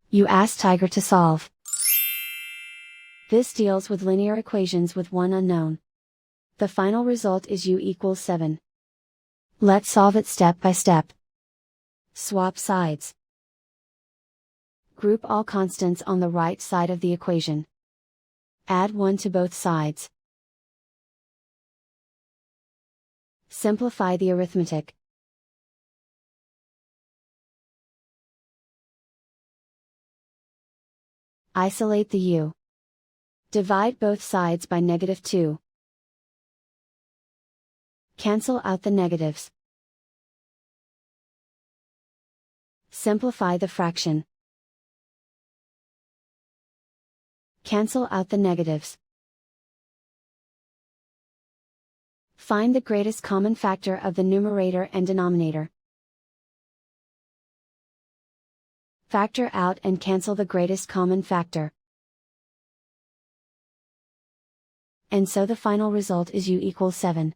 You ask Tiger to solve. This deals with linear equations with one unknown. The final result is u equals 7. Let's solve it step by step. Swap sides. Group all constants on the right side of the equation. Add 1 to both sides. Simplify the arithmetic. Isolate the u. Divide both sides by -2. Cancel out the negatives. Simplify the fraction. Cancel out the negatives. Find the greatest common factor of the numerator and denominator. Factor out and cancel the greatest common factor. And so the final result is u equals 7.